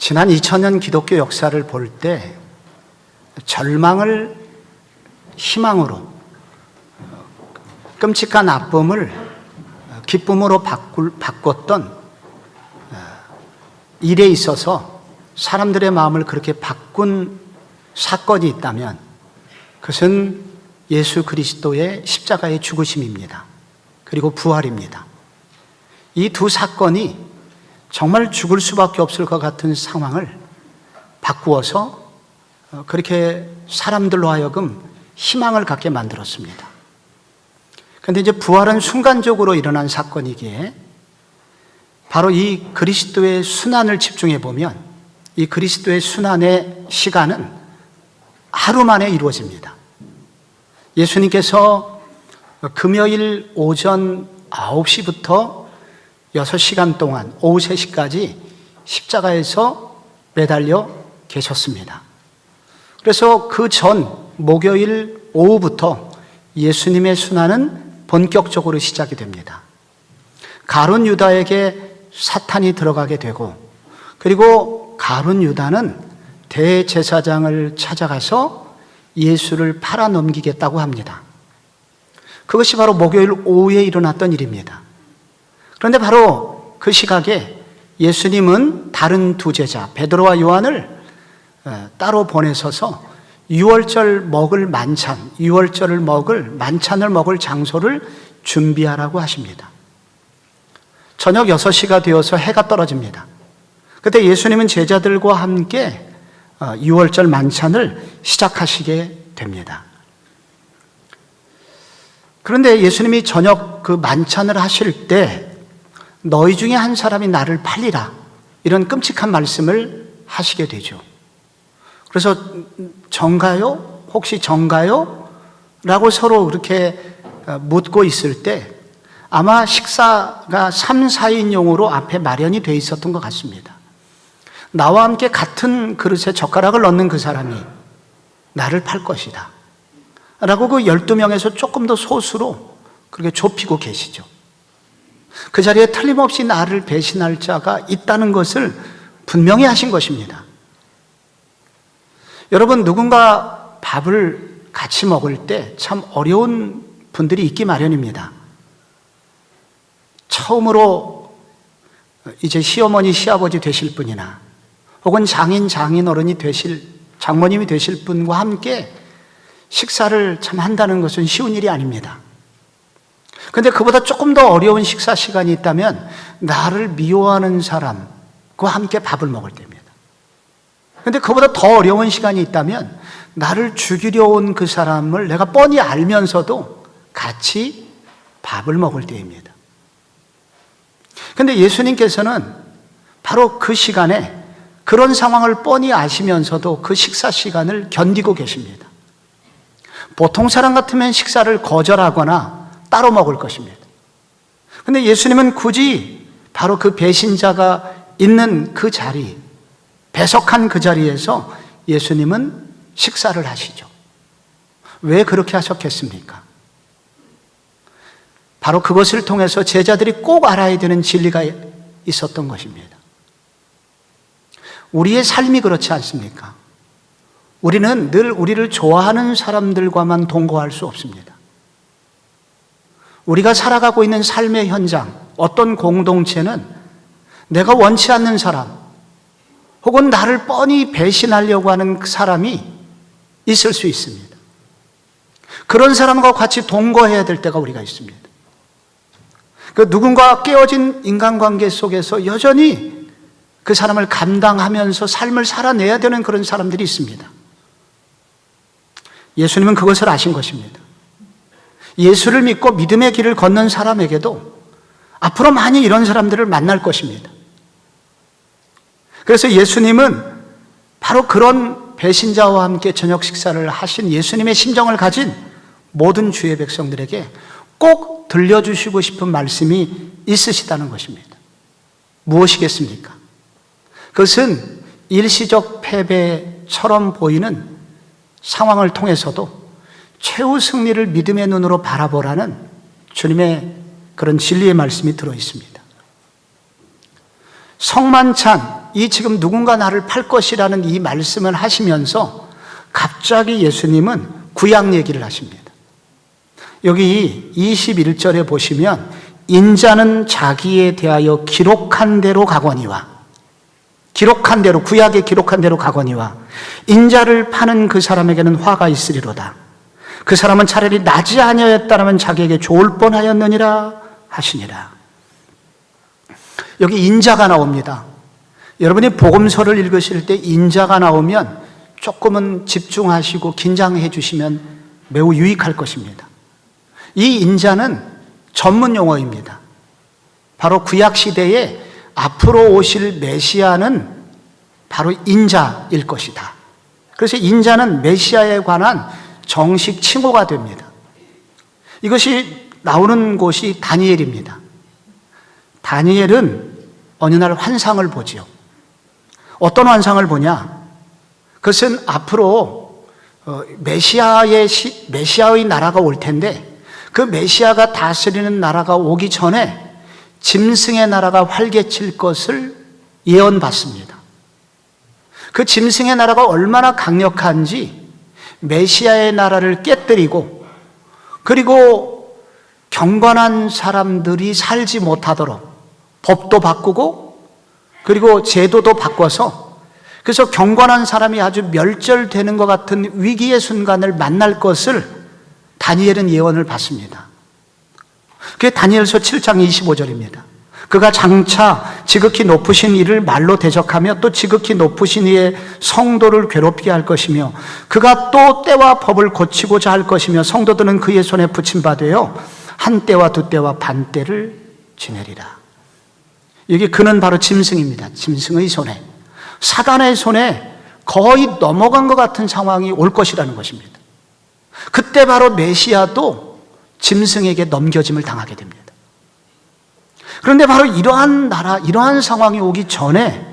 지난 2000년 기독교 역사를 볼 때 절망을 희망으로, 끔찍한 아픔을 기쁨으로 바꿨던 일에 있어서 사람들의 마음을 그렇게 바꾼 사건이 있다면 그것은 예수 그리스도의 십자가의 죽으심입니다. 그리고 부활입니다. 이 두 사건이 정말 죽을 수밖에 없을 것 같은 상황을 바꾸어서 그렇게 사람들로 하여금 희망을 갖게 만들었습니다. 그런데 이제 부활은 순간적으로 일어난 사건이기에 바로 이 그리스도의 순환을 집중해 보면 이 그리스도의 순환의 시간은 하루 만에 이루어집니다. 예수님께서 금요일 오전 9시부터 6시간 동안 오후 3시까지 십자가에서 매달려 계셨습니다. 그래서 그 전 목요일 오후부터 예수님의 순환은 본격적으로 시작이 됩니다. 가룟 유다에게 사탄이 들어가게 되고, 그리고 가룟 유다는 대제사장을 찾아가서 예수를 팔아넘기겠다고 합니다. 그것이 바로 목요일 오후에 일어났던 일입니다. 그런데 바로 그 시각에 예수님은 다른 두 제자 베드로와 요한을 따로 보내셔서 유월절을 먹을 만찬을 먹을 장소를 준비하라고 하십니다. 저녁 6시가 되어서 해가 떨어집니다. 그때 예수님은 제자들과 함께 유월절 만찬을 시작하시게 됩니다. 그런데 예수님이 저녁 그 만찬을 하실 때 너희 중에 한 사람이 나를 팔리라, 이런 끔찍한 말씀을 하시게 되죠. 그래서 정가요? 혹시 정가요? 라고 서로 그렇게 묻고 있을 때 아마 식사가 3, 4인용으로 앞에 마련이 돼 있었던 것 같습니다. 나와 함께 같은 그릇에 젓가락을 넣는 그 사람이 나를 팔 것이다 라고 그 12명에서 조금 더 소수로 그렇게 좁히고 계시죠. 그 자리에 틀림없이 나를 배신할 자가 있다는 것을 분명히 하신 것입니다. 여러분, 누군가 밥을 같이 먹을 때 참 어려운 분들이 있기 마련입니다. 처음으로 이제 시어머니, 시아버지 되실 분이나 혹은 장인, 장인어른이 되실, 장모님이 되실 분과 함께 식사를 참 한다는 것은 쉬운 일이 아닙니다. 그런데 그보다 조금 더 어려운 식사 시간이 있다면 나를 미워하는 사람과 함께 밥을 먹을 때입니다. 그런데 그보다 더 어려운 시간이 있다면 나를 죽이려 온 그 사람을 내가 뻔히 알면서도 같이 밥을 먹을 때입니다. 그런데 예수님께서는 바로 그 시간에 그런 상황을 뻔히 아시면서도 그 식사 시간을 견디고 계십니다. 보통 사람 같으면 식사를 거절하거나 따로 먹을 것입니다. 그런데 예수님은 굳이 바로 그 배신자가 있는 그 자리, 배석한 그 자리에서 예수님은 식사를 하시죠. 왜 그렇게 하셨겠습니까? 바로 그것을 통해서 제자들이 꼭 알아야 되는 진리가 있었던 것입니다. 우리의 삶이 그렇지 않습니까? 우리는 늘 우리를 좋아하는 사람들과만 동거할 수 없습니다. 우리가 살아가고 있는 삶의 현장, 어떤 공동체는 내가 원치 않는 사람, 혹은 나를 뻔히 배신하려고 하는 그 사람이 있을 수 있습니다. 그런 사람과 같이 동거해야 될 때가 우리가 있습니다. 그 누군가 깨어진 인간관계 속에서 여전히 그 사람을 감당하면서 삶을 살아내야 되는 그런 사람들이 있습니다. 예수님은 그것을 아신 것입니다. 예수를 믿고 믿음의 길을 걷는 사람에게도 앞으로 많이 이런 사람들을 만날 것입니다. 그래서 예수님은 바로 그런 배신자와 함께 저녁 식사를 하신 예수님의 심정을 가진 모든 주의 백성들에게 꼭 들려주시고 싶은 말씀이 있으시다는 것입니다. 무엇이겠습니까? 그것은 일시적 패배처럼 보이는 상황을 통해서도 최후 승리를 믿음의 눈으로 바라보라는 주님의 그런 진리의 말씀이 들어 있습니다. 성만찬, 이 지금 누군가 나를 팔 것이라는 이 말씀을 하시면서 갑자기 예수님은 구약 얘기를 하십니다. 여기 21절에 보시면 인자는 자기에 대하여 기록한 대로 가거니와, 기록한 대로, 구약에 기록한 대로 가거니와 인자를 파는 그 사람에게는 화가 있으리로다. 그 사람은 차라리 나지 아니하였다면 자기에게 좋을 뻔하였느니라 하시니라. 여기 인자가 나옵니다. 여러분이 복음서를 읽으실 때 인자가 나오면 조금은 집중하시고 긴장해 주시면 매우 유익할 것입니다. 이 인자는 전문 용어입니다. 바로 구약 시대에 앞으로 오실 메시아는 바로 인자일 것이다. 그래서 인자는 메시아에 관한 정식 칭호가 됩니다. 이것이 나오는 곳이 다니엘입니다. 다니엘은 어느 날 환상을 보지요. 어떤 환상을 보냐? 그것은 앞으로 메시아의 나라가 올 텐데, 그 메시아가 다스리는 나라가 오기 전에 짐승의 나라가 활개칠 것을 예언받습니다. 그 짐승의 나라가 얼마나 강력한지 메시아의 나라를 깨뜨리고, 그리고 경건한 사람들이 살지 못하도록 법도 바꾸고, 그리고 제도도 바꿔서, 그래서 경건한 사람이 아주 멸절되는 것 같은 위기의 순간을 만날 것을 다니엘은 예언을 받습니다. 그게 다니엘서 7장 25절입니다. 그가 장차 지극히 높으신 이를 말로 대적하며 또 지극히 높으신 이의 성도를 괴롭게 할 것이며, 그가 또 때와 법을 고치고자 할 것이며, 성도들은 그의 손에 붙임받아요 한 때와 두 때와 반 때를 지내리라. 여기 그는 바로 짐승입니다. 짐승의 손에, 사단의 손에 거의 넘어간 것 같은 상황이 올 것이라는 것입니다. 그때 바로 메시아도 짐승에게 넘겨짐을 당하게 됩니다. 그런데 바로 이러한 나라, 이러한 상황이 오기 전에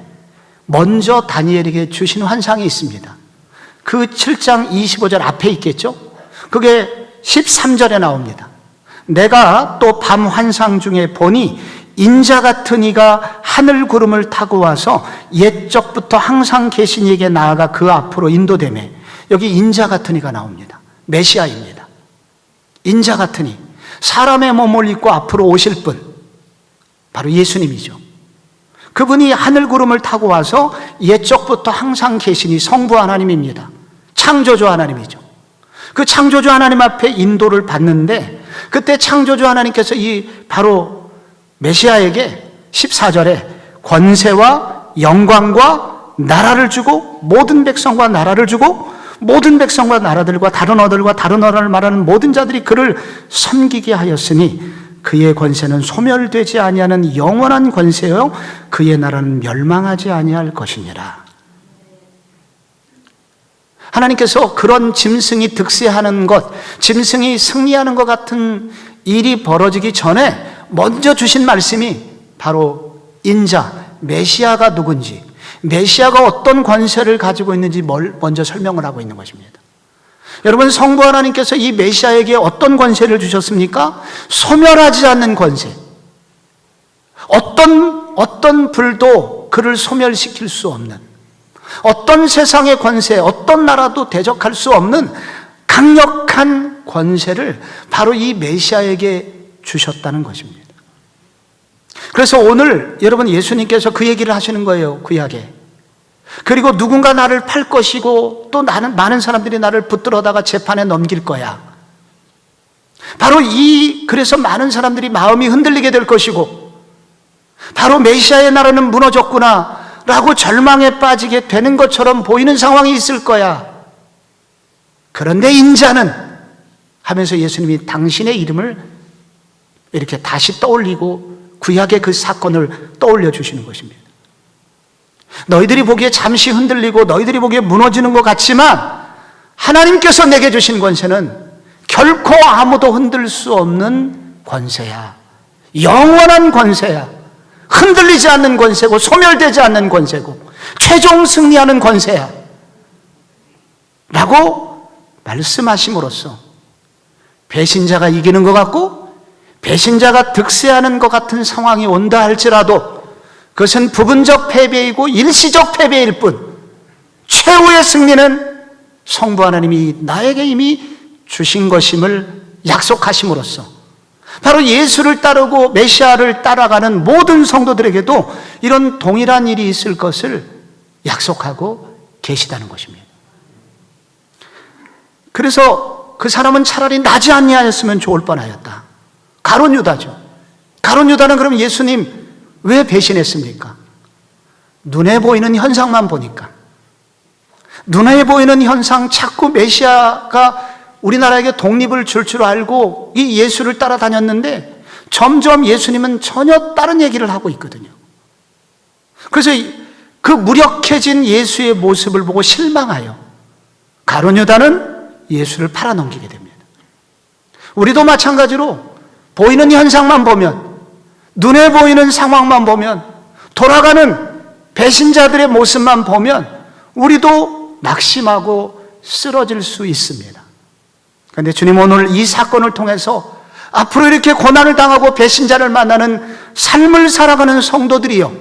먼저 다니엘에게 주신 환상이 있습니다. 그 7장 25절 앞에 있겠죠? 그게 13절에 나옵니다. 내가 또 밤 환상 중에 보니 인자 같은 이가 하늘 구름을 타고 와서 옛적부터 항상 계신 이에게 나아가 그 앞으로 인도되매, 여기 인자 같은 이가 나옵니다. 메시아입니다. 인자 같은 이, 사람의 몸을 입고 앞으로 오실 분, 바로 예수님이죠. 그분이 하늘 구름을 타고 와서 옛적부터 항상 계시니 성부 하나님입니다. 창조주 하나님이죠. 그 창조주 하나님 앞에 인도를 받는데, 그때 창조주 하나님께서 이 바로 메시아에게 14절에 권세와 영광과 나라를 주고, 모든 백성과 나라를 주고, 모든 백성과 나라들과 다른 언어들과 다른 언어를 말하는 모든 자들이 그를 섬기게 하였으니 그의 권세는 소멸되지 아니하는 영원한 권세요 그의 나라는 멸망하지 아니할 것이니라. 하나님께서 그런 짐승이 득세하는 것, 짐승이 승리하는 것 같은 일이 벌어지기 전에 먼저 주신 말씀이 바로 인자, 메시아가 누군지, 메시아가 어떤 권세를 가지고 있는지 먼저 설명을 하고 있는 것입니다. 여러분, 성부 하나님께서 이 메시아에게 어떤 권세를 주셨습니까? 소멸하지 않는 권세. 어떤 불도 그를 소멸시킬 수 없는, 어떤 세상의 권세, 어떤 나라도 대적할 수 없는 강력한 권세를 바로 이 메시아에게 주셨다는 것입니다. 그래서 오늘 여러분, 예수님께서 그 얘기를 하시는 거예요, 구약에. 그리고 누군가 나를 팔 것이고 또 많은 사람들이 나를 붙들어다가 재판에 넘길 거야. 바로 그래서 많은 사람들이 마음이 흔들리게 될 것이고, 바로 메시아의 나라는 무너졌구나 라고 절망에 빠지게 되는 것처럼 보이는 상황이 있을 거야. 그런데 인자는 하면서 예수님이 당신의 이름을 이렇게 다시 떠올리고 구약의 그 사건을 떠올려 주시는 것입니다. 너희들이 보기에 잠시 흔들리고 너희들이 보기에 무너지는 것 같지만 하나님께서 내게 주신 권세는 결코 아무도 흔들 수 없는 권세야. 영원한 권세야. 흔들리지 않는 권세고 소멸되지 않는 권세고 최종 승리하는 권세야 라고 말씀하심으로써 배신자가 이기는 것 같고 배신자가 득세하는 것 같은 상황이 온다 할지라도 그것은 부분적 패배이고 일시적 패배일 뿐, 최후의 승리는 성부 하나님이 나에게 이미 주신 것임을 약속하심으로써 바로 예수를 따르고 메시아를 따라가는 모든 성도들에게도 이런 동일한 일이 있을 것을 약속하고 계시다는 것입니다. 그래서 그 사람은 차라리 나지 아니하였으면 좋을 뻔하였다. 가룟 유다죠. 가룟 유다는 그럼 예수님 왜 배신했습니까? 눈에 보이는 현상만 보니까, 눈에 보이는 현상, 자꾸 메시아가 우리나라에게 독립을 줄 줄 알고 이 예수를 따라다녔는데 점점 예수님은 전혀 다른 얘기를 하고 있거든요. 그래서 그 무력해진 예수의 모습을 보고 실망하여 가룟 유다는 예수를 팔아넘기게 됩니다. 우리도 마찬가지로 보이는 현상만 보면, 눈에 보이는 상황만 보면, 돌아가는 배신자들의 모습만 보면 우리도 낙심하고 쓰러질 수 있습니다. 그런데 주님 오늘 이 사건을 통해서 앞으로 이렇게 고난을 당하고 배신자를 만나는 삶을 살아가는 성도들이요,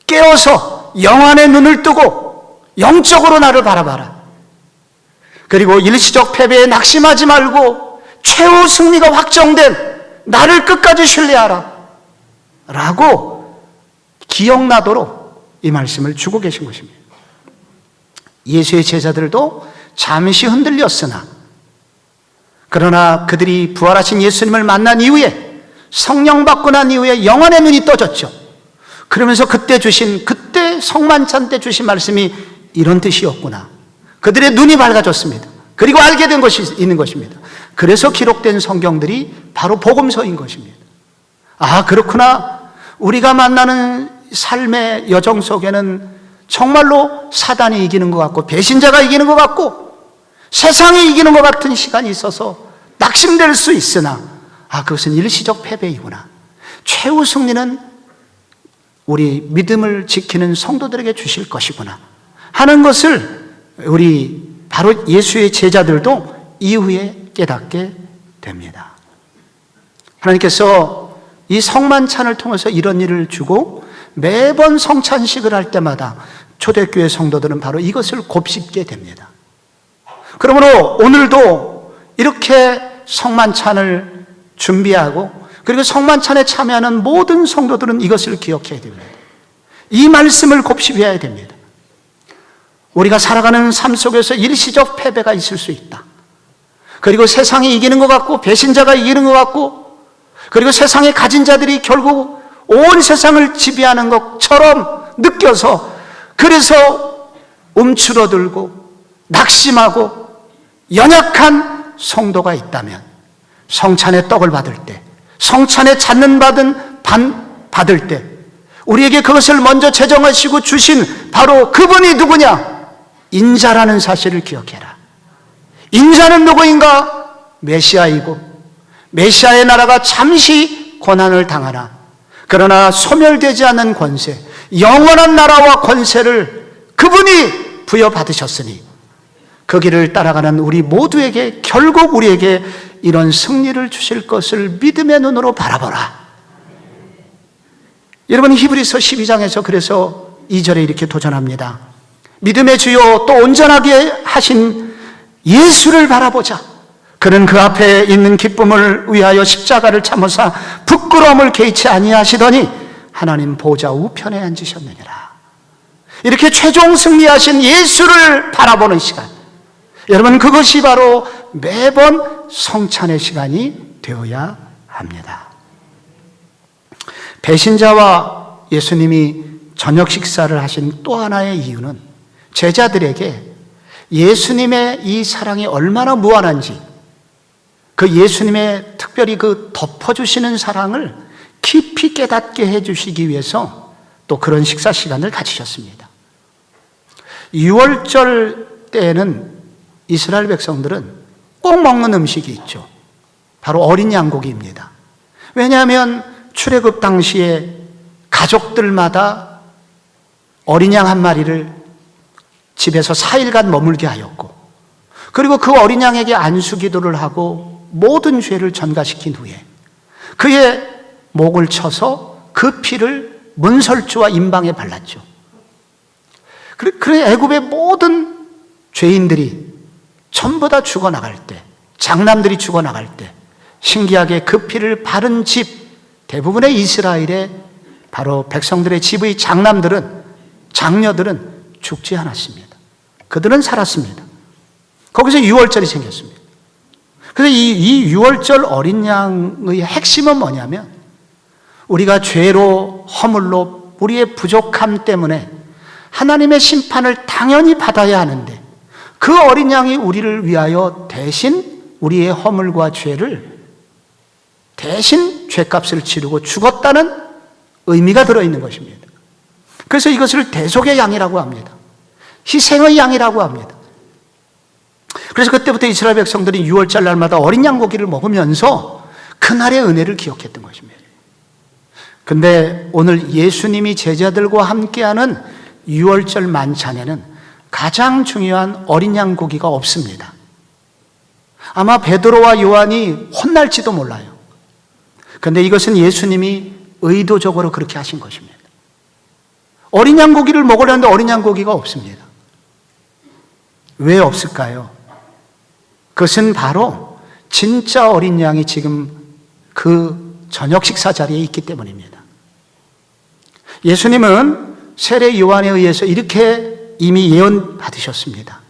깨어서 영안의 눈을 뜨고 영적으로 나를 바라봐라. 그리고 일시적 패배에 낙심하지 말고 최후 승리가 확정된 나를 끝까지 신뢰하라 라고 기억나도록 이 말씀을 주고 계신 것입니다. 예수의 제자들도 잠시 흔들렸으나, 그러나 그들이 부활하신 예수님을 만난 이후에, 성령 받고 난 이후에 영안의 눈이 떠졌죠. 그러면서 그때 성만찬 때 주신 말씀이 이런 뜻이었구나. 그들의 눈이 밝아졌습니다. 그리고 알게 된 것이 있는 것입니다. 그래서 기록된 성경들이 바로 복음서인 것입니다. 아, 그렇구나. 우리가 만나는 삶의 여정 속에는 정말로 사단이 이기는 것 같고 배신자가 이기는 것 같고 세상이 이기는 것 같은 시간이 있어서 낙심될 수 있으나, 아, 그것은 일시적 패배이구나. 최후 승리는 우리 믿음을 지키는 성도들에게 주실 것이구나 하는 것을 우리 바로 예수의 제자들도 이후에 깨닫게 됩니다. 하나님께서 이 성만찬을 통해서 이런 일을 주고 매번 성찬식을 할 때마다 초대교회 성도들은 바로 이것을 곱씹게 됩니다. 그러므로 오늘도 이렇게 성만찬을 준비하고 그리고 성만찬에 참여하는 모든 성도들은 이것을 기억해야 됩니다. 이 말씀을 곱씹어야 됩니다. 우리가 살아가는 삶 속에서 일시적 패배가 있을 수 있다. 그리고 세상이 이기는 것 같고 배신자가 이기는 것 같고, 그리고 세상에 가진 자들이 결국 온 세상을 지배하는 것처럼 느껴서 그래서 움츠러들고 낙심하고 연약한 성도가 있다면, 성찬의 떡을 받을 때, 성찬의 잔는 받을 때 우리에게 그것을 먼저 제정하시고 주신 바로 그분이 누구냐? 인자라는 사실을 기억해라. 인자는 누구인가? 메시아이고, 메시아의 나라가 잠시 고난을 당하나 그러나 소멸되지 않는 권세, 영원한 나라와 권세를 그분이 부여받으셨으니 그 길을 따라가는 우리 모두에게 결국 우리에게 이런 승리를 주실 것을 믿음의 눈으로 바라보라. 여러분, 히브리서 12장에서 그래서 2절에 이렇게 도전합니다. 믿음의 주요 또 온전하게 하신 예수를 바라보자. 그는 그 앞에 있는 기쁨을 위하여 십자가를 참으사 부끄러움을 개의치 아니하시더니 하나님 보좌 우편에 앉으셨느니라. 이렇게 최종 승리하신 예수를 바라보는 시간, 여러분, 그것이 바로 매번 성찬의 시간이 되어야 합니다. 배신자와 예수님이 저녁 식사를 하신 또 하나의 이유는 제자들에게 예수님의 이 사랑이 얼마나 무한한지, 그 예수님의 특별히 그 덮어주시는 사랑을 깊이 깨닫게 해주시기 위해서 또 그런 식사 시간을 가지셨습니다. 6월절 때에는 이스라엘 백성들은 꼭 먹는 음식이 있죠. 바로 어린 양고기입니다. 왜냐하면 출애굽 당시에 가족들마다 어린 양 한 마리를 집에서 4일간 머물게 하였고, 그리고 그 어린 양에게 안수기도를 하고 모든 죄를 전가시킨 후에 그의 목을 쳐서 그 피를 문설주와 임방에 발랐죠. 그래 애굽의 모든 죄인들이 전부 다 죽어나갈 때, 장남들이 죽어나갈 때 신기하게 그 피를 바른 집, 대부분의 이스라엘의 바로 백성들의 집의 장남들은, 장녀들은 죽지 않았습니다. 그들은 살았습니다. 거기서 유월절이 생겼습니다. 그래서 이 유월절 어린 양의 핵심은 뭐냐면, 우리가 죄로, 허물로, 우리의 부족함 때문에 하나님의 심판을 당연히 받아야 하는데, 그 어린 양이 우리를 위하여 대신 우리의 허물과 죄를 대신 죄값을 치르고 죽었다는 의미가 들어있는 것입니다. 그래서 이것을 대속의 양이라고 합니다. 희생의 양이라고 합니다. 그래서 그때부터 이스라엘 백성들이 유월절 날마다 어린 양 고기를 먹으면서 그날의 은혜를 기억했던 것입니다. 근데 오늘 예수님이 제자들과 함께하는 유월절 만찬에는 가장 중요한 어린 양 고기가 없습니다. 아마 베드로와 요한이 혼날지도 몰라요. 그런데 이것은 예수님이 의도적으로 그렇게 하신 것입니다. 어린 양 고기를 먹으려는데 어린 양 고기가 없습니다. 왜 없을까요? 그것은 바로 진짜 어린 양이 지금 그 저녁 식사 자리에 있기 때문입니다. 예수님은 세례 요한에 의해서 이렇게 이미 예언 받으셨습니다.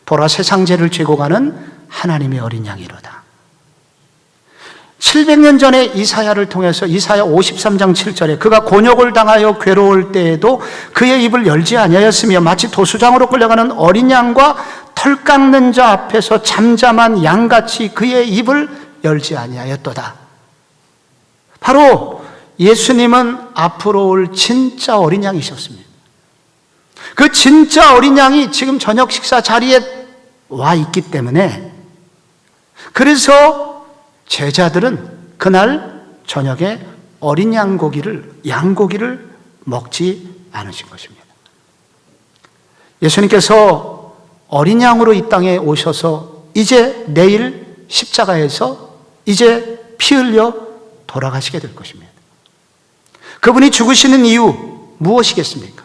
보라, 세상 죄를 쥐고 가는 하나님의 어린 양이로다. 700년 전에 이사야를 통해서 이사야 53장 7절에 그가 곤욕을 당하여 괴로울 때에도 그의 입을 열지 아니하였으며 마치 도수장으로 끌려가는 어린 양과 털 깎는 자 앞에서 잠잠한 양같이 그의 입을 열지 아니하였도다. 바로 예수님은 앞으로 올 진짜 어린 양이셨습니다. 그 진짜 어린 양이 지금 저녁 식사 자리에 와 있기 때문에, 그래서 제자들은 그날 저녁에 어린 양고기를 먹지 않으신 것입니다. 예수님께서 어린 양으로 이 땅에 오셔서 이제 내일 십자가에서 이제 피 흘려 돌아가시게 될 것입니다. 그분이 죽으시는 이유 무엇이겠습니까?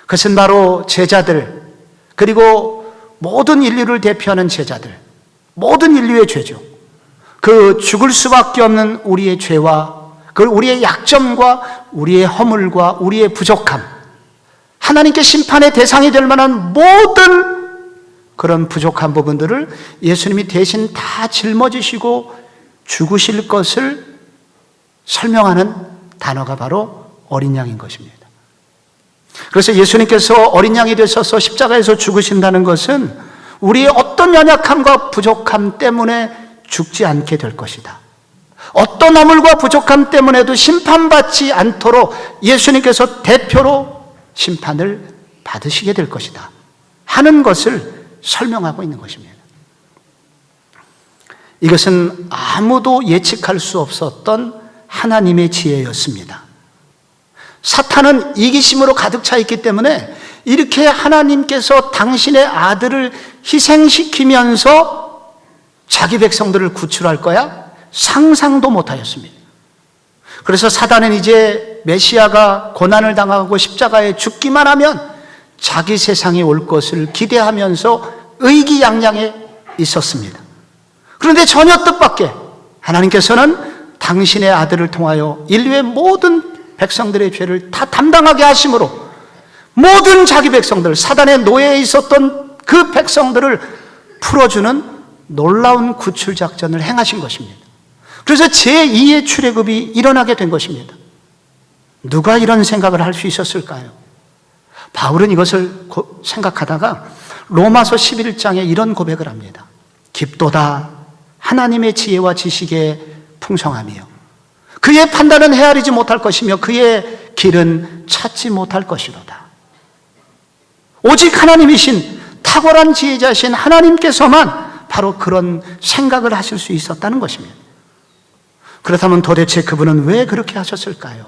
그것은 바로 제자들, 그리고 모든 인류를 대표하는 제자들, 모든 인류의 죄죠. 그 죽을 수밖에 없는 우리의 죄와 그 우리의 약점과 우리의 허물과 우리의 부족함, 하나님께 심판의 대상이 될 만한 모든 그런 부족한 부분들을 예수님이 대신 다 짊어지시고 죽으실 것을 설명하는 단어가 바로 어린 양인 것입니다. 그래서 예수님께서 어린 양이 되셔서 십자가에서 죽으신다는 것은 우리의 어떤 연약함과 부족함 때문에 죽지 않게 될 것이다. 어떤 허물과 부족함 때문에도 심판받지 않도록 예수님께서 대표로 심판을 받으시게 될 것이다 하는 것을 설명하고 있는 것입니다. 이것은 아무도 예측할 수 없었던 하나님의 지혜였습니다. 사탄은 이기심으로 가득 차 있기 때문에 이렇게 하나님께서 당신의 아들을 희생시키면서 자기 백성들을 구출할 거야? 상상도 못하였습니다. 그래서 사단은 이제 메시아가 고난을 당하고 십자가에 죽기만 하면 자기 세상이 올 것을 기대하면서 의기양양해 있었습니다. 그런데 전혀 뜻밖의 하나님께서는 당신의 아들을 통하여 인류의 모든 백성들의 죄를 다 담당하게 하심으로 모든 자기 백성들, 사단의 노예에 있었던 그 백성들을 풀어주는 놀라운 구출 작전을 행하신 것입니다. 그래서 제2의 출애굽이 일어나게 된 것입니다. 누가 이런 생각을 할 수 있었을까요? 바울은 이것을 생각하다가 로마서 11장에 이런 고백을 합니다. 깊도다 하나님의 지혜와 지식에 풍성하며 그의 판단은 헤아리지 못할 것이며 그의 길은 찾지 못할 것이로다. 오직 하나님이신 탁월한 지혜자신 하나님께서만 바로 그런 생각을 하실 수 있었다는 것입니다. 그렇다면 도대체 그분은 왜 그렇게 하셨을까요?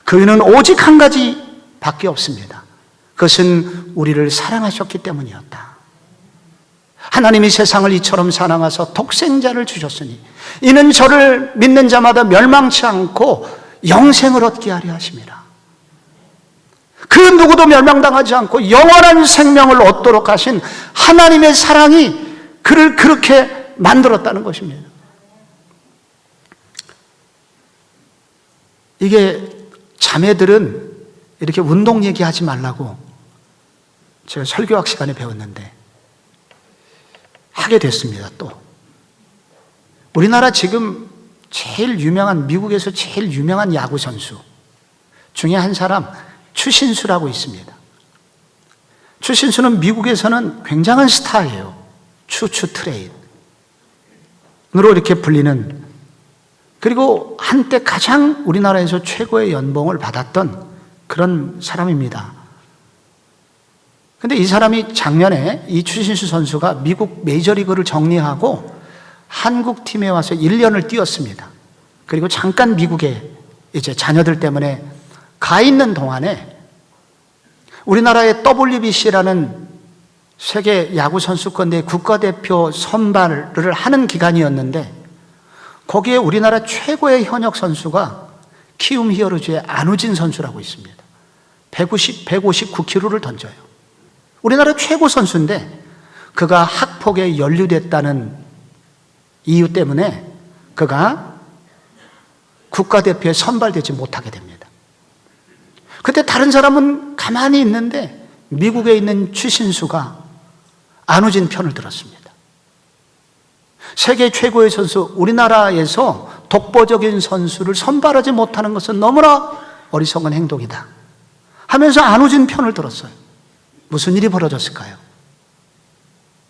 그 이유는 오직 한 가지밖에 없습니다. 그것은 우리를 사랑하셨기 때문이었다. 하나님이 세상을 이처럼 사랑하사 독생자를 주셨으니 이는 저를 믿는 자마다 멸망치 않고 영생을 얻게 하려 하심이라. 그 누구도 멸망당하지 않고 영원한 생명을 얻도록 하신 하나님의 사랑이 그를 그렇게 만들었다는 것입니다. 이게 자매들은 이렇게 운동 얘기하지 말라고 제가 설교학 시간에 배웠는데 하게 됐습니다. 또 우리나라 지금 제일 유명한, 미국에서 제일 유명한 야구 선수 중에 한 사람 추신수라고 있습니다. 추신수는 미국에서는 굉장한 스타예요. 추추 트레인으로 이렇게 불리는, 그리고 한때 가장 우리나라에서 최고의 연봉을 받았던 그런 사람입니다. 근데 이 사람이 작년에, 이 추신수 선수가 미국 메이저리그를 정리하고 한국 팀에 와서 1년을 뛰었습니다. 그리고 잠깐 미국에 이제 자녀들 때문에 가 있는 동안에 우리나라의 WBC라는 세계 야구 선수권대 국가대표 선발을 하는 기간이었는데 거기에 우리나라 최고의 현역 선수가 키움 히어로즈의 안우진 선수라고 있습니다. 159kg를 던져요. 우리나라 최고 선수인데 그가 학폭에 연루됐다는 이유 때문에 그가 국가대표에 선발되지 못하게 됩니다. 그때 다른 사람은 가만히 있는데 미국에 있는 추신수가 안우진 편을 들었습니다. 세계 최고의 선수, 우리나라에서 독보적인 선수를 선발하지 못하는 것은 너무나 어리석은 행동이다 하면서 안우진 편을 들었어요. 무슨 일이 벌어졌을까요?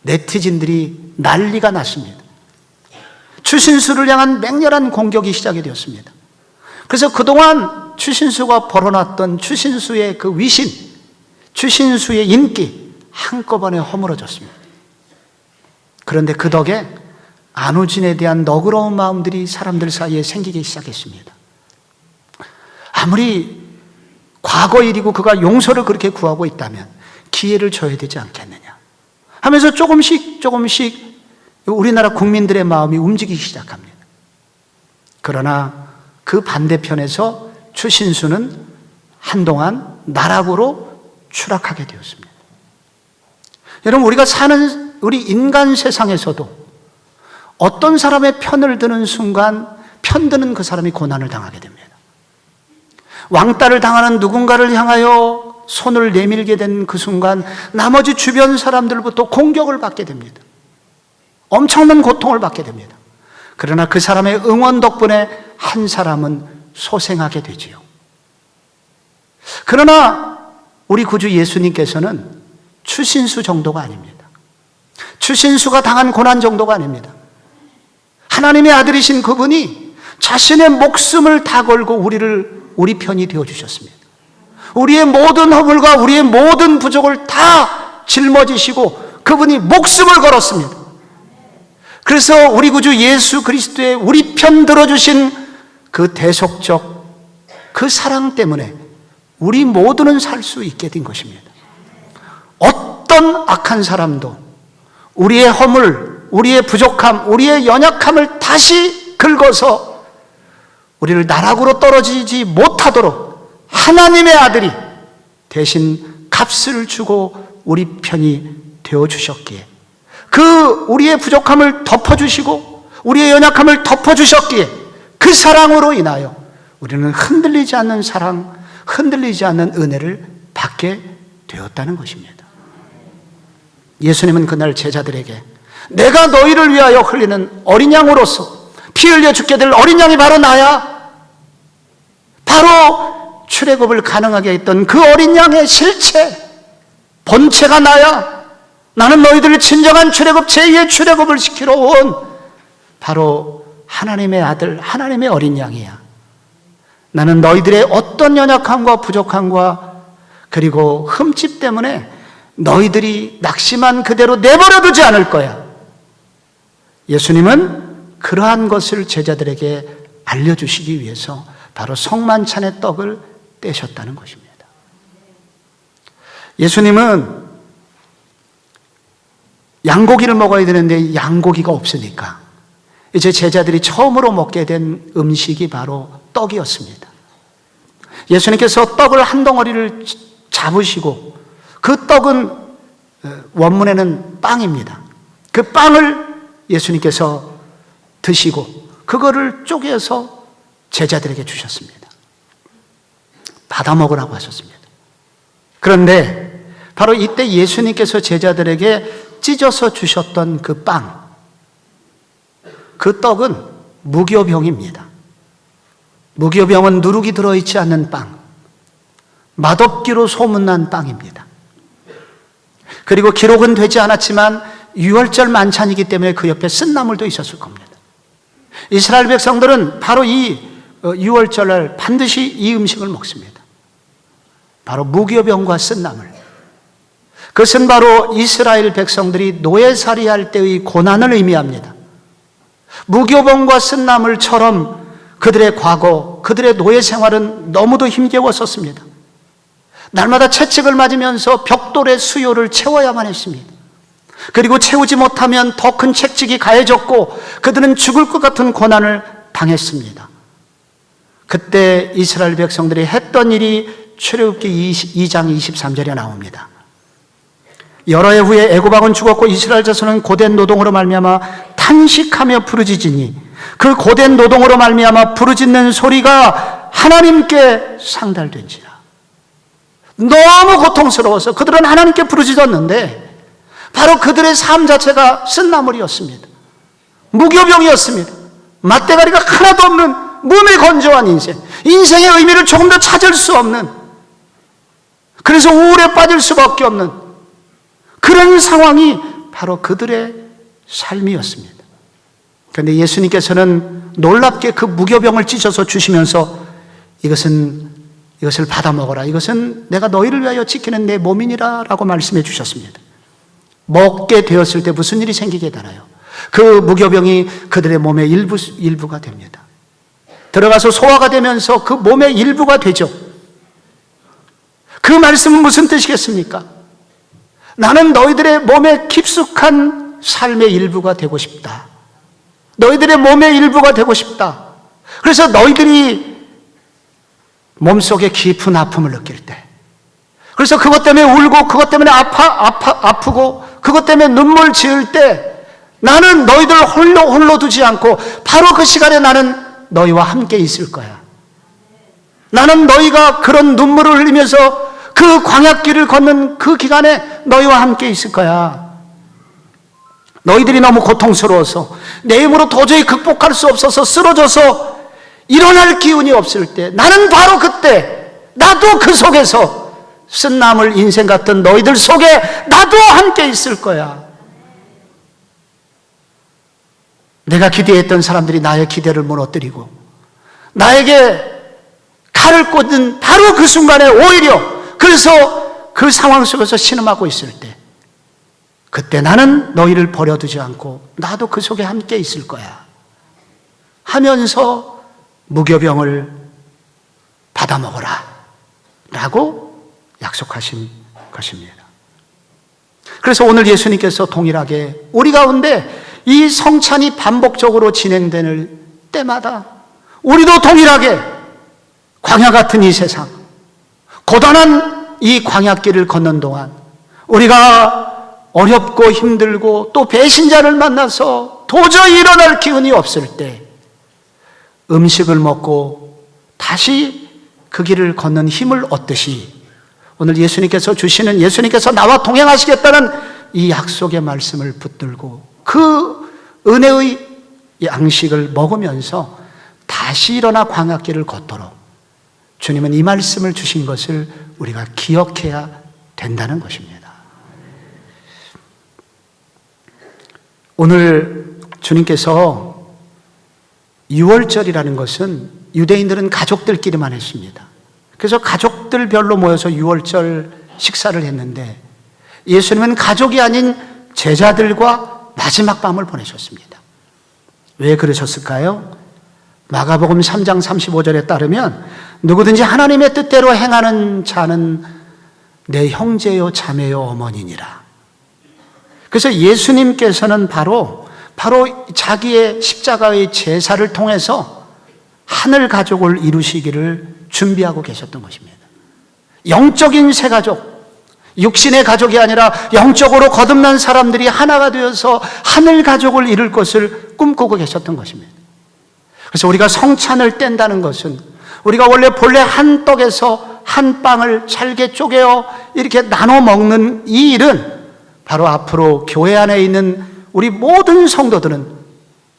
네티즌들이 난리가 났습니다. 추신수를 향한 맹렬한 공격이 시작이 되었습니다. 그래서 그동안 추신수가 벌어놨던 추신수의 그 위신, 추신수의 인기 한꺼번에 허물어졌습니다. 그런데 그 덕에 안우진에 대한 너그러운 마음들이 사람들 사이에 생기기 시작했습니다. 아무리 과거 일이고 그가 용서를 그렇게 구하고 있다면 기회를 줘야 되지 않겠느냐 하면서 조금씩 우리나라 국민들의 마음이 움직이기 시작합니다. 그러나 그 반대편에서 추신수는 한동안 나락으로 추락하게 되었습니다. 여러분, 우리가 사는 우리 인간 세상에서도 어떤 사람의 편을 드는 순간 편드는 그 사람이 고난을 당하게 됩니다. 왕따를 당하는 누군가를 향하여 손을 내밀게 된 그 순간 나머지 주변 사람들부터 공격을 받게 됩니다. 엄청난 고통을 받게 됩니다. 그러나 그 사람의 응원 덕분에 한 사람은 소생하게 되지요. 그러나 우리 구주 예수님께서는 추신수 정도가 아닙니다. 추신수가 당한 고난 정도가 아닙니다. 하나님의 아들이신 그분이 자신의 목숨을 다 걸고 우리 편이 되어주셨습니다. 우리의 모든 허물과 우리의 모든 부족을 다 짊어지시고 그분이 목숨을 걸었습니다. 그래서 우리 구주 예수 그리스도의 우리 편 들어주신 그 대속적 그 사랑 때문에 우리 모두는 살 수 있게 된 것입니다. 어떤 악한 사람도 우리의 허물, 우리의 부족함, 우리의 연약함을 다시 긁어서 우리를 나락으로 떨어지지 못하도록 하나님의 아들이 대신 값을 주고 우리 편이 되어주셨기에, 그 우리의 부족함을 덮어주시고 우리의 연약함을 덮어주셨기에 그 사랑으로 인하여 우리는 흔들리지 않는 사랑, 흔들리지 않는 은혜를 받게 되었다는 것입니다. 예수님은 그날 제자들에게 내가 너희를 위하여 흘리는 어린 양으로서 피 흘려 죽게 될 어린 양이 바로 나야, 바로 출애굽을 가능하게 했던 그 어린 양의 실체, 본체가 나야. 나는 너희들을 진정한 출애굽, 제2의 출애굽을 시키러 온 바로 하나님의 아들, 하나님의 어린 양이야. 나는 너희들의 어떤 연약함과 부족함과 그리고 흠집 때문에 너희들이 낙심한 그대로 내버려두지 않을 거야. 예수님은 그러한 것을 제자들에게 알려주시기 위해서 바로 성만찬의 떡을 떼셨다는 것입니다. 예수님은 양고기를 먹어야 되는데 양고기가 없으니까 이제 제자들이 처음으로 먹게 된 음식이 바로 떡이었습니다. 예수님께서 떡을 한 덩어리를 잡으시고, 그 떡은 원문에는 빵입니다. 그 빵을 예수님께서 드시고 그거를 쪼개서 제자들에게 주셨습니다. 받아 먹으라고 하셨습니다. 그런데 바로 이때 예수님께서 제자들에게 찢어서 주셨던 그 빵, 그 떡은 무교병입니다. 무교병은 누룩이 들어있지 않는 빵, 맛없기로 소문난 빵입니다. 그리고 기록은 되지 않았지만 유월절 만찬이기 때문에 그 옆에 쓴나물도 있었을 겁니다. 이스라엘 백성들은 바로 이 유월절날 반드시 이 음식을 먹습니다. 바로 무교병과 쓴나물. 그것은 바로 이스라엘 백성들이 노예살이할 때의 고난을 의미합니다. 무교병과 쓴나물처럼 그들의 과거, 그들의 노예 생활은 너무도 힘겨웠었습니다. 날마다 채찍을 맞으면서 벽돌의 수요를 채워야만 했습니다. 그리고 채우지 못하면 더 큰 채찍이 가해졌고 그들은 죽을 것 같은 고난을 당했습니다. 그때 이스라엘 백성들이 했던 일이 출애굽기 2장 23절에 나옵니다. 여러 해 후에 애굽 왕은 죽었고 이스라엘 자손은 고된 노동으로 말미암아 탄식하며 부르짖으니 그 고된 노동으로 말미암아 부르짖는 소리가 하나님께 상달된지라. 너무 고통스러워서 그들은 하나님께 부르짖었는데 바로 그들의 삶 자체가 쓴나물이었습니다. 무교병이었습니다. 맛대가리가 하나도 없는 몸에 건조한 인생, 인생의 의미를 조금 더 찾을 수 없는, 그래서 우울에 빠질 수밖에 없는 그런 상황이 바로 그들의 삶이었습니다. 그런데 예수님께서는 놀랍게 그 무교병을 찢어서 주시면서 이것을 받아 먹어라. 이것은 내가 너희를 위하여 지키는 내 몸이니라 라고 말씀해 주셨습니다. 먹게 되었을 때 무슨 일이 생기게 되나요? 그 무교병이 그들의 몸의 일부가 됩니다. 들어가서 소화가 되면서 그 몸의 일부가 되죠. 그 말씀은 무슨 뜻이겠습니까? 나는 너희들의 몸에 깊숙한 삶의 일부가 되고 싶다. 너희들의 몸의 일부가 되고 싶다. 그래서 너희들이 몸속에 깊은 아픔을 느낄 때, 그래서 그것 때문에 울고 그것 때문에 아프고 그것 때문에 눈물 지을 때 나는 너희들 홀로 두지 않고 바로 그 시간에 나는 너희와 함께 있을 거야. 나는 너희가 그런 눈물을 흘리면서 그 광야길을 걷는 그 기간에 너희와 함께 있을 거야. 너희들이 너무 고통스러워서 내 힘으로 도저히 극복할 수 없어서 쓰러져서 일어날 기운이 없을 때 나는 바로 그때 나도 그 속에서 쓴나물 인생 같은 너희들 속에 나도 함께 있을 거야. 내가 기대했던 사람들이 나의 기대를 무너뜨리고 나에게 칼을 꽂은 바로 그 순간에 오히려 그래서 그 상황 속에서 신음하고 있을 때 그때 나는 너희를 버려두지 않고 나도 그 속에 함께 있을 거야 하면서 무교병을 받아 먹어라 라고 약속하신 것입니다. 그래서 오늘 예수님께서 동일하게 우리 가운데 이 성찬이 반복적으로 진행되는 때마다 우리도 동일하게 광야 같은 이 세상, 고단한 이 광야길을 걷는 동안 우리가 어렵고 힘들고 또 배신자를 만나서 도저히 일어날 기운이 없을 때 음식을 먹고 다시 그 길을 걷는 힘을 얻듯이 오늘 예수님께서 주시는, 예수님께서 나와 동행하시겠다는 이 약속의 말씀을 붙들고 그 은혜의 양식을 먹으면서 다시 일어나 광야길을 걷도록 주님은 이 말씀을 주신 것을 우리가 기억해야 된다는 것입니다. 오늘 주님께서 유월절이라는 것은 유대인들은 가족들끼리만 했습니다. 그래서 가족들별로 모여서 유월절 식사를 했는데 예수님은 가족이 아닌 제자들과 마지막 밤을 보내셨습니다. 왜 그러셨을까요? 마가복음 3장 35절에 따르면 누구든지 하나님의 뜻대로 행하는 자는 내 형제요 자매요 어머니니라. 그래서 예수님께서는 바로 자기의 십자가의 제사를 통해서 하늘 가족을 이루시기를 준비하고 계셨던 것입니다. 영적인 새 가족, 육신의 가족이 아니라 영적으로 거듭난 사람들이 하나가 되어서 하늘 가족을 이룰 것을 꿈꾸고 계셨던 것입니다. 그래서 우리가 성찬을 뗀다는 것은 우리가 원래 본래 한 떡에서 한 빵을 잘게 쪼개어 이렇게 나눠 먹는 이 일은 바로 앞으로 교회 안에 있는 우리 모든 성도들은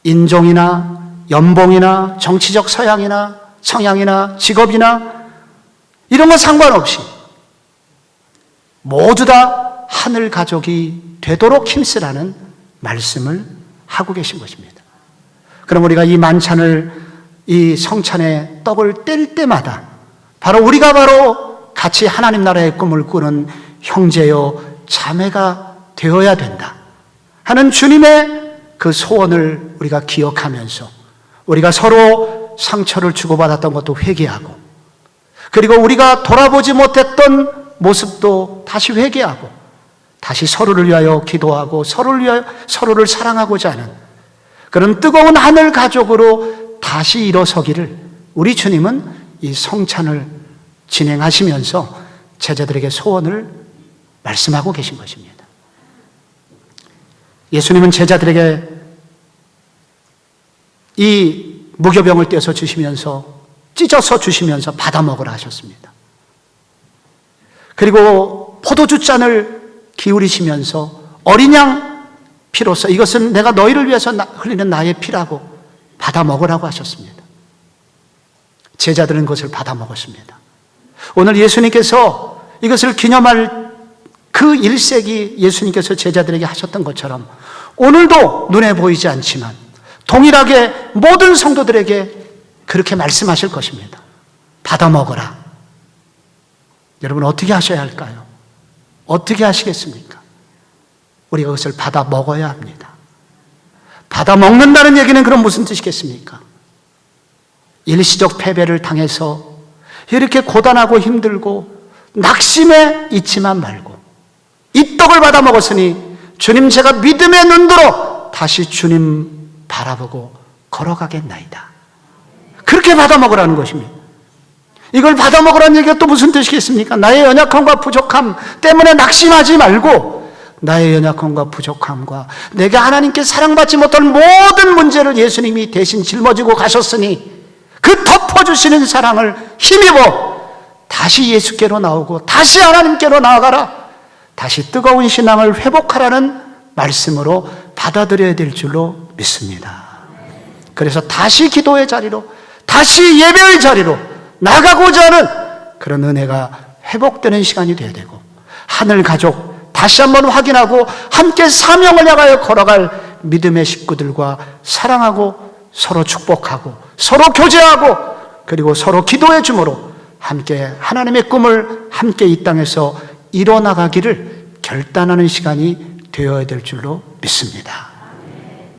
인종이나 연봉이나 정치적 성향이나 직업이나 이런 거 상관없이 모두 다 하늘 가족이 되도록 힘쓰라는 말씀을 하고 계신 것입니다. 그럼 우리가 이 만찬을, 이 성찬의 떡을 뗄 때마다 바로 우리가 바로 같이 하나님 나라의 꿈을 꾸는 형제요 자매가 되어야 된다 하는 주님의 그 소원을 우리가 기억하면서 우리가 서로 상처를 주고받았던 것도 회개하고, 그리고 우리가 돌아보지 못했던 모습도 다시 회개하고, 다시 서로를 위하여 기도하고 서로를 사랑하고자 하는 그런 뜨거운 하늘 가족으로 다시 일어서기를 우리 주님은 이 성찬을 진행하시면서 제자들에게 소원을 말씀하고 계신 것입니다. 예수님은 제자들에게 이 무교병을 떼서 주시면서, 찢어서 주시면서 받아 먹으라 하셨습니다. 그리고 포도주잔을 기울이시면서 어린 양 피로써 이것은 내가 너희를 위해서 흘리는 나의 피라고 받아 먹으라고 하셨습니다. 제자들은 그것을 받아 먹었습니다. 오늘 예수님께서 이것을 기념할 그 일세기 예수님께서 제자들에게 하셨던 것처럼 오늘도 눈에 보이지 않지만 동일하게 모든 성도들에게 그렇게 말씀하실 것입니다. 받아 먹어라. 여러분 어떻게 하셔야 할까요? 어떻게 하시겠습니까? 우리가 그것을 받아 먹어야 합니다. 받아 먹는다는 얘기는 그럼 무슨 뜻이겠습니까? 일시적 패배를 당해서 이렇게 고단하고 힘들고 낙심에 있지만 말고 이 떡을 받아 먹었으니 주님 제가 믿음의 눈으로 다시 주님 바라보고 걸어가겠나이다. 그렇게 받아 먹으라는 것입니다. 이걸 받아 먹으라는 얘기가 또 무슨 뜻이겠습니까? 나의 연약함과 부족함 때문에 낙심하지 말고 나의 연약함과 부족함과 내가 하나님께 사랑받지 못할 모든 문제를 예수님이 대신 짊어지고 가셨으니 그 덮어주시는 사랑을 힘입어 다시 예수께로 나오고 다시 하나님께로 나아가라. 다시 뜨거운 신앙을 회복하라는 말씀으로 받아들여야 될 줄로 믿습니다. 그래서 다시 기도의 자리로, 다시 예배의 자리로 나가고자 하는 그런 은혜가 회복되는 시간이 되어야 되고, 하늘 가족 다시 한번 확인하고 함께 사명을 향하여 걸어갈 믿음의 식구들과 사랑하고 서로 축복하고 서로 교제하고 그리고 서로 기도의 주므로 함께 하나님의 꿈을 함께 이 땅에서 이뤄나가기를 결단하는 시간이 되어야 될 줄로 믿습니다.